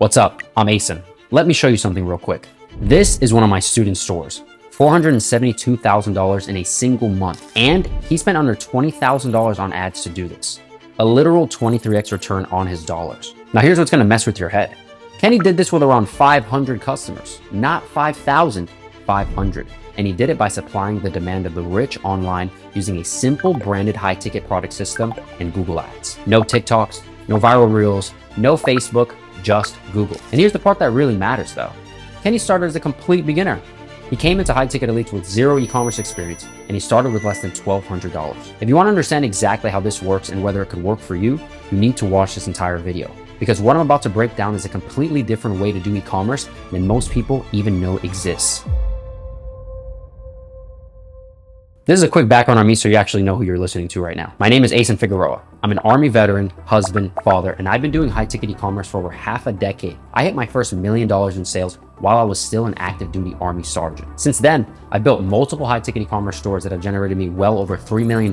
What's up? I'm Asen. Let me show you something real quick. This is one of my student stores. $472,000 in a single month. And he spent under $20,000 on ads to do this. A literal 23x return on his dollars. Now here's what's gonna mess with your head. Kenny did this with around 500 customers, not 5,500. And he did it by supplying the demand of the rich online using a simple branded high ticket product system and Google Ads. No TikToks, no viral reels, no Facebook, just Google. And here's the part that really matters though. Kenny started as a complete beginner. He came into high ticket elites with zero e-commerce experience and he started with less than $1,200. If you want to understand exactly how this works and whether it could work for you, you need to watch this entire video. Because what I'm about to break down is a completely different way to do e-commerce than most people even know exists. This is a quick background on me so you actually know who you're listening to right now. My name is Asen Figueroa. I'm an Army veteran, husband, father, and I've been doing high ticket e-commerce for over half a decade. I hit my first $1 million in sales while I was still an active duty Army sergeant. Since then, I built multiple high ticket e-commerce stores that have generated me well over $3 million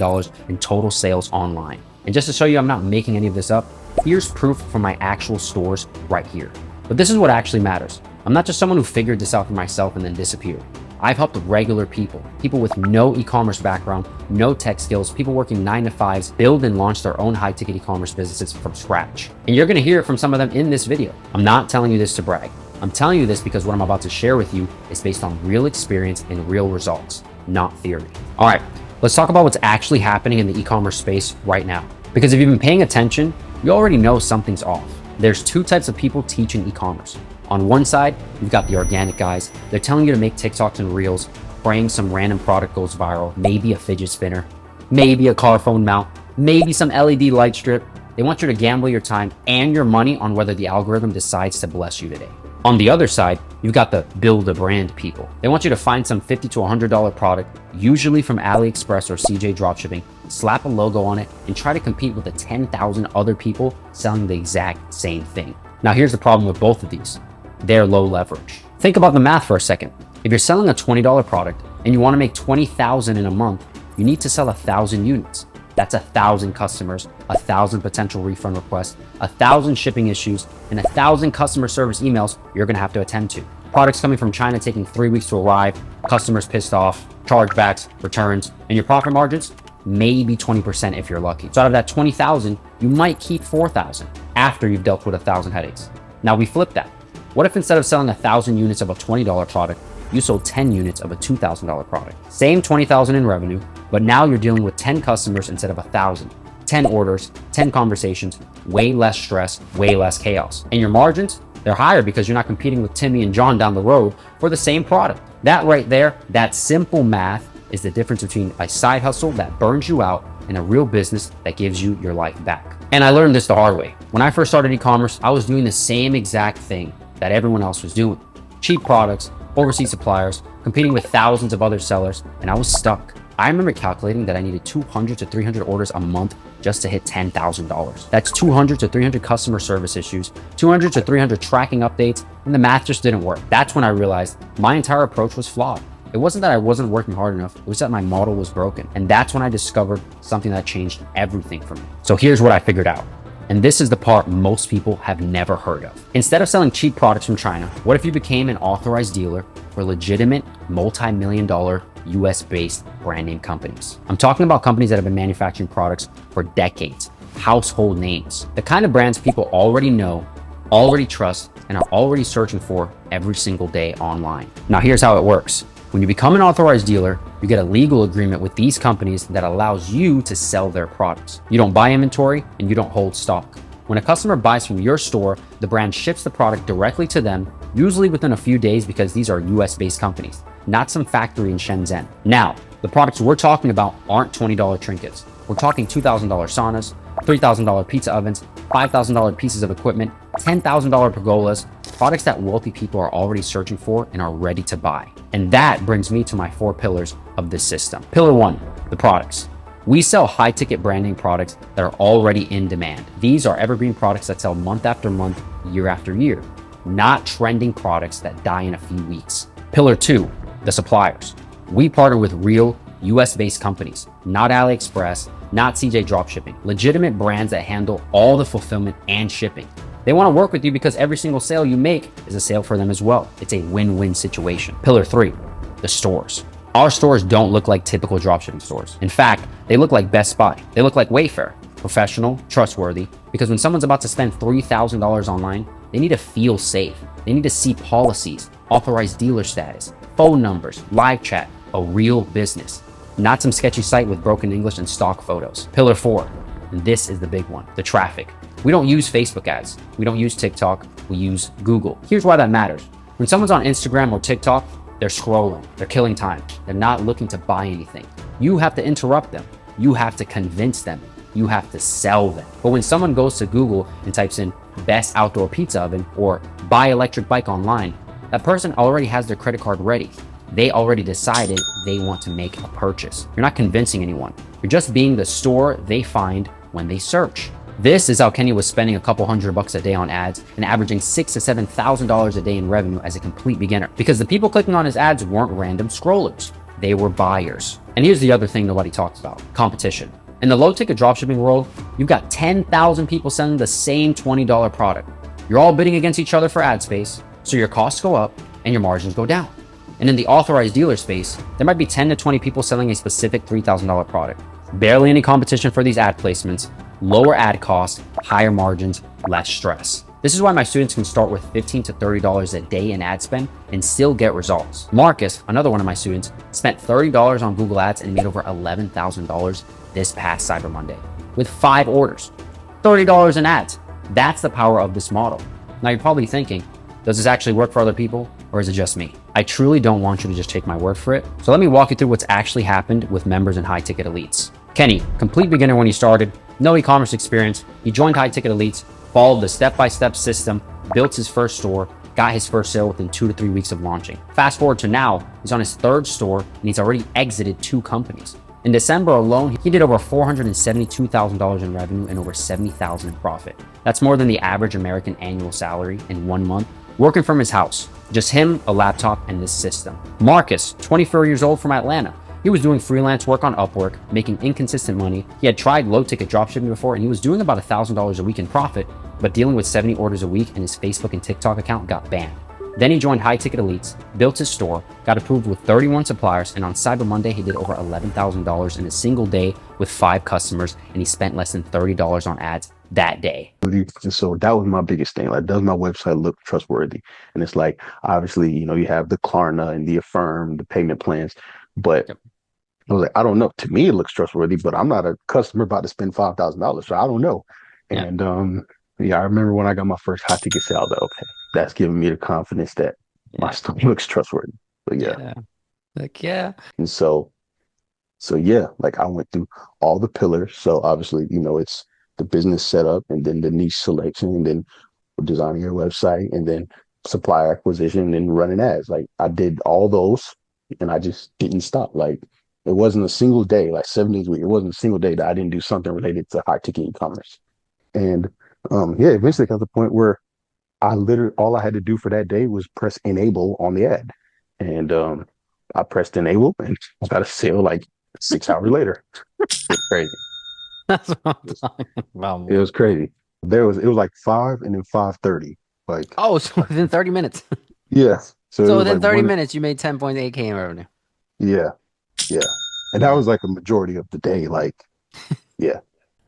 in total sales online. And just to show you I'm not making any of this up, here's proof from my actual stores right here. But this is what actually matters. I'm not just someone who figured this out for myself and then disappeared. I've helped regular people with no e-commerce background, no tech skills, people working 9 to 5s, build and launch their own high ticket e-commerce businesses from scratch. And you're gonna hear from some of them in this video. I'm not telling you this to brag. I'm telling you this because what I'm about to share with you is based on real experience and real results, not theory. All right, let's talk about what's actually happening in the e-commerce space right now. Because if you've been paying attention, you already know something's off. There's two types of people teaching e-commerce. On one side, you've got the organic guys. They're telling you to make TikToks and Reels, praying some random product goes viral, maybe a fidget spinner, maybe a car phone mount, maybe some LED light strip. They want you to gamble your time and your money on whether the algorithm decides to bless you today. On the other side, you've got the build a brand people. They want you to find some $50 to $100 product, usually from AliExpress or CJ dropshipping, slap a logo on it, and try to compete with the 10,000 other people selling the exact same thing. Now here's the problem with both of these. They're low leverage. Think about the math for a second. If you're selling a $20 product and you want to make 20,000 in a month, you need to sell 1,000 units. That's 1,000 customers, 1,000 potential refund requests, 1,000 shipping issues, and 1,000 customer service emails you're going to have to attend to. Products coming from China taking 3 weeks to arrive, customers pissed off, chargebacks, returns, and your profit margins, maybe 20% if you're lucky. So out of that 20,000, you might keep 4,000 after you've dealt with 1,000 headaches. Now we flip that. What if instead of selling 1,000 units of a $20 product, you sold 10 units of a $2,000 product? Same 20,000 in revenue, but now you're dealing with 10 customers instead of 1,000. 10 orders, 10 conversations, way less stress, way less chaos. And your margins, they're higher because you're not competing with Timmy and John down the road for the same product. That right there, that simple math is the difference between a side hustle that burns you out and a real business that gives you your life back. And I learned this the hard way. When I first started e-commerce, I was doing the same exact thing that everyone else was doing. Cheap products, overseas suppliers, competing with thousands of other sellers, and I was stuck. I remember calculating that I needed 200 to 300 orders a month just to hit $10,000. That's 200 to 300 customer service issues, 200 to 300 tracking updates, and the math just didn't work. That's when I realized my entire approach was flawed. It wasn't that I wasn't working hard enough, it was that my model was broken. And that's when I discovered something that changed everything for me. So here's what I figured out. And this is the part most people have never heard of. Instead of selling cheap products from China, what if you became an authorized dealer for legitimate multi-million-dollar US-based brand name companies? I'm talking about companies that have been manufacturing products for decades, household names, the kind of brands people already know, already trust, and are already searching for every single day online. Now here's how it works. When you become an authorized dealer, you get a legal agreement with these companies that allows you to sell their products. You don't buy inventory and you don't hold stock. When a customer buys from your store, the brand ships the product directly to them, usually within a few days because these are US-based companies, not some factory in Shenzhen. Now, the products we're talking about aren't $20 trinkets. We're talking $2,000 saunas, $3,000 pizza ovens, $5,000 pieces of equipment, $10,000 pergolas, products that wealthy people are already searching for and are ready to buy. And that brings me to my 4 pillars of this system. Pillar 1, the products. We sell high ticket branding products that are already in demand. These are evergreen products that sell month after month, year after year, not trending products that die in a few weeks. Pillar 2, the suppliers. We partner with real US-based companies, not AliExpress, not CJ dropshipping, legitimate brands that handle all the fulfillment and shipping. They want to work with you because every single sale you make is a sale for them as well. It's a win-win situation. Pillar 3, the stores. Our stores don't look like typical dropshipping stores. In fact, they look like Best Buy. They look like Wayfair, professional, trustworthy, because when someone's about to spend $3,000 online, they need to feel safe. They need to see policies, authorized dealer status, phone numbers, live chat, a real business, not some sketchy site with broken English and stock photos. Pillar 4, and this is the big one, the traffic. We don't use Facebook ads. We don't use TikTok. We use Google. Here's why that matters. When someone's on Instagram or TikTok, they're scrolling, they're killing time. They're not looking to buy anything. You have to interrupt them. You have to convince them. You have to sell them. But when someone goes to Google and types in best outdoor pizza oven or buy electric bike online, that person already has their credit card ready. They already decided they want to make a purchase. You're not convincing anyone. You're just being the store they find when they search. This is how Kenny was spending a couple $100 a day on ads and averaging $6,000 to $7,000 a day in revenue as a complete beginner, because the people clicking on his ads weren't random scrollers. They were buyers. And here's the other thing nobody talks about: competition. In the low ticket dropshipping world, you've got 10,000 people selling the same $20 product. You're all bidding against each other for ad space, so your costs go up and your margins go down. And in the authorized dealer space, there might be 10 to 20 people selling a specific $3,000 product. Barely any competition for these ad placements, lower ad costs, higher margins, less stress. This is why my students can start with $15 to $30 a day in ad spend and still get results. Marcus, another one of my students, spent $30 on Google Ads and made over $11,000 this past Cyber Monday with 5 orders. $30 in ads. That's the power of this model. Now you're probably thinking, does this actually work for other people, or is it just me? I truly don't want you to just take my word for it. So let me walk you through what's actually happened with members and high ticket elites. Kenny, complete beginner when he started, no e-commerce experience. He joined high ticket elites, followed the step-by-step system, built his first store, got his first sale within 2 to 3 weeks of launching. Fast forward to now, he's on his 3rd store and he's already exited 2 companies. In December alone, he did over $472,000 in revenue and over $70,000 in profit. That's more than the average American annual salary in 1 month, working from his house. Just him, a laptop, and this system. Marcus, 24 years old from Atlanta. He was doing freelance work on Upwork, making inconsistent money. He had tried low ticket dropshipping before and he was doing about $1,000 a week in profit, but dealing with 70 orders a week and his Facebook and TikTok account got banned. Then he joined High Ticket Elites, built his store, got approved with 31 suppliers, and on Cyber Monday, he did over $11,000 in a single day with 5 customers, and he spent less than $30 on ads that day. So that was my biggest thing. Like, does my website look trustworthy? And it's like, obviously, you have the Klarna and the Affirm, the payment plans, but yep. I was like, I don't know. To me, it looks trustworthy, but I'm not a customer about to spend $5,000, so I don't know. Yeah. And I remember when I got my first high ticket sale, I was like, okay, that's giving me the confidence that my stuff looks trustworthy. But yeah. And so yeah, like I went through all the pillars. So obviously, it's the business setup and then the niche selection and then designing your website and then supplier acquisition and then running ads. Like I did all those and I just didn't stop. Like it wasn't a single day, like 7 days a week. It wasn't a single day that I didn't do something related to high ticket e-commerce. And eventually got to the point where all I had to do for that day was press enable on the ad. And I pressed enable and I got a sale like 6 hours later. It's crazy. That's what I'm talking about. It was crazy. It was like 5 and then 5:30. Like, oh, so within 30 minutes. Yeah. So within 30 minutes, you made 10.8K in revenue. Yeah. And that was like a majority of the day. Like, yeah.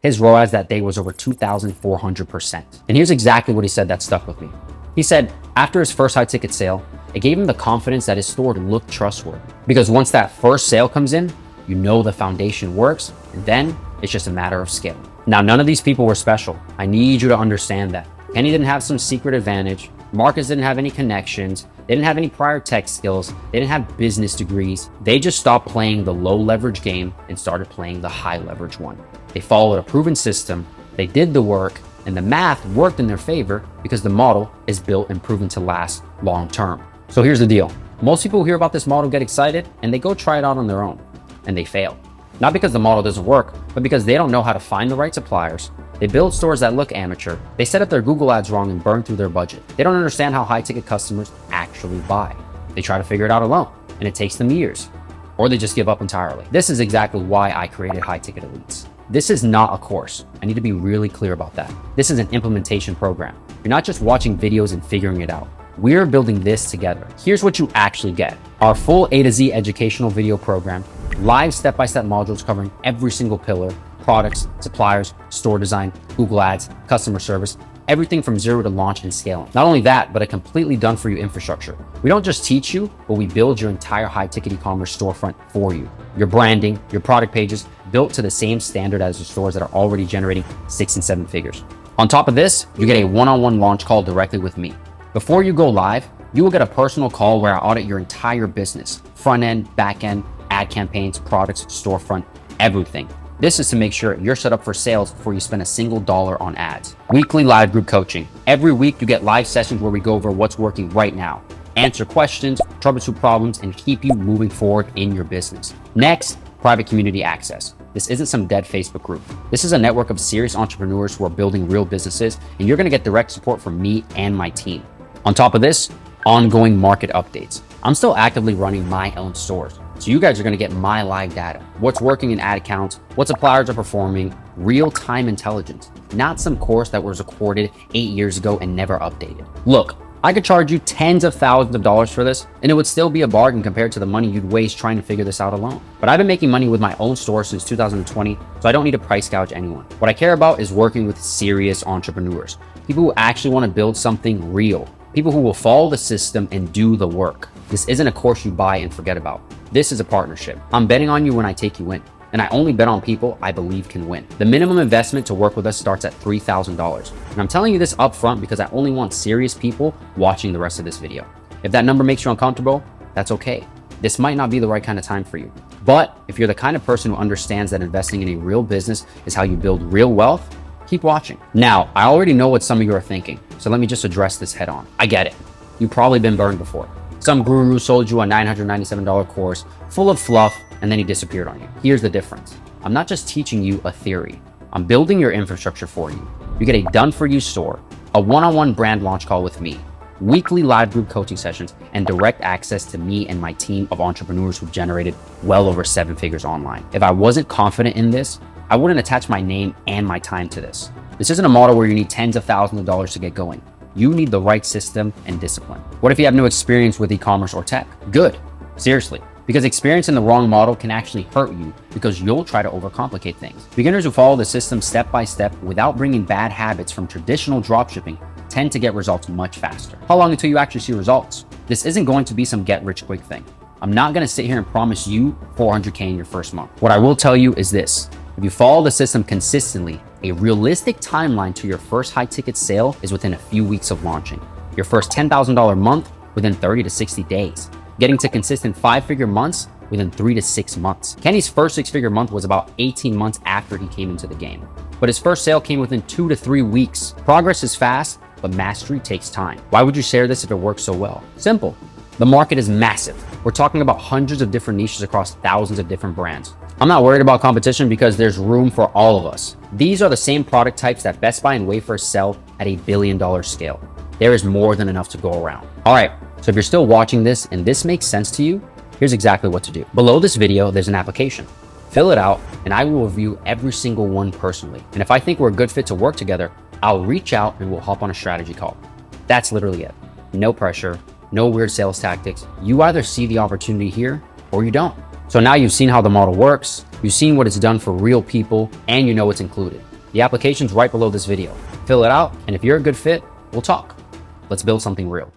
His ROAS that day was over 2,400%. And here's exactly what he said that stuck with me. He said after his first high ticket sale, it gave him the confidence that his store looked trustworthy. Because once that first sale comes in, you know the foundation works, and then it's just a matter of scale. Now, none of these people were special. I need you to understand that. Kenny didn't have some secret advantage. Marcus didn't have any connections. They didn't have any prior tech skills. They didn't have business degrees. They just stopped playing the low leverage game and started playing the high leverage one. They followed a proven system. They did the work, and the math worked in their favor because the model is built and proven to last long term. So here's the deal. Most people who hear about this model get excited and they go try it out on their own, and they fail. Not because the model doesn't work, but because they don't know how to find the right suppliers. They build stores that look amateur. They set up their Google ads wrong and burn through their budget. They don't understand how high ticket customers actually buy. They try to figure it out alone, and it takes them years. Or they just give up entirely. This is exactly why I created High Ticket Elites. This is not a course. I need to be really clear about that. This is an implementation program. You're not just watching videos and figuring it out. We're building this together. Here's what you actually get. Our full A to Z educational video program, live step-by-step modules covering every single pillar, products, suppliers, store design, Google Ads, customer service, everything from zero to launch and scaling. Not only that, but a completely done for you infrastructure. We don't just teach you, but we build your entire high ticket e-commerce storefront for you. Your branding, your product pages, built to the same standard as the stores that are already generating 6 and 7 figures. On top of this, you get a one-on-one launch call directly with me. Before you go live, you will get a personal call where I audit your entire business, front end, back end, ad campaigns, products, storefront, everything. This is to make sure you're set up for sales before you spend a single dollar on ads. Weekly live group coaching. Every week you get live sessions where we go over what's working right now, answer questions, troubleshoot problems, and keep you moving forward in your business. Next, private community access. This isn't some dead Facebook group. This is a network of serious entrepreneurs who are building real businesses, and you're gonna get direct support from me and my team. On top of this, ongoing market updates. I'm still actively running my own stores, so you guys are gonna get my live data. What's working in ad accounts, what suppliers are performing, real-time intelligence, not some course that was recorded 8 years ago and never updated. Look, I could charge you tens of thousands of dollars for this, and it would still be a bargain compared to the money you'd waste trying to figure this out alone. But I've been making money with my own store since 2020, so I don't need to price gouge anyone. What I care about is working with serious entrepreneurs, people who actually want to build something real, people who will follow the system and do the work. This isn't a course you buy and forget about. This is a partnership. I'm betting on you when I take you in, and I only bet on people I believe can win. The minimum investment to work with us starts at $3,000. And I'm telling you this up front because I only want serious people watching the rest of this video. If that number makes you uncomfortable, that's okay. This might not be the right kind of time for you. But if you're the kind of person who understands that investing in a real business is how you build real wealth, keep watching. Now, I already know what some of you are thinking, so let me just address this head on. I get it. You've probably been burned before. Some guru sold you a $997 course full of fluff, and then he disappeared on you. Here's the difference. I'm not just teaching you a theory. I'm building your infrastructure for you. You get a done-for-you store, a one-on-one brand launch call with me, weekly live group coaching sessions, and direct access to me and my team of entrepreneurs who've generated well over 7 figures online. If I wasn't confident in this, I wouldn't attach my name and my time to this. This isn't a model where you need tens of thousands of dollars to get going. You need the right system and discipline. What if you have no experience with e-commerce or tech? Good, seriously. Because experience in the wrong model can actually hurt you because you'll try to overcomplicate things. Beginners who follow the system step by step without bringing bad habits from traditional dropshipping tend to get results much faster. How long until you actually see results? This isn't going to be some get rich quick thing. I'm not gonna sit here and promise you 400K in your first month. What I will tell you is this: if you follow the system consistently, a realistic timeline to your first high ticket sale is within a few weeks of launching. Your first $10,000 month within 30 to 60 days. Getting to consistent 5-figure months within 3 to 6 months. Kenny's first 6-figure month was about 18 months after he came into the game, but his first sale came within 2 to 3 weeks. Progress is fast, but mastery takes time. Why would you share this if it works so well? Simple. The market is massive. We're talking about hundreds of different niches across thousands of different brands. I'm not worried about competition because there's room for all of us. These are the same product types that Best Buy and Wayfair sell at a $1 billion scale. There is more than enough to go around. All right, so if you're still watching this and this makes sense to you, here's exactly what to do. Below this video, there's an application. Fill it out and I will review every single one personally. And if I think we're a good fit to work together, I'll reach out and we'll hop on a strategy call. That's literally it. No pressure, no weird sales tactics. You either see the opportunity here or you don't. So now you've seen how the model works, you've seen what it's done for real people, and you know what's included. The application's right below this video. Fill it out, and if you're a good fit, we'll talk. Let's build something real.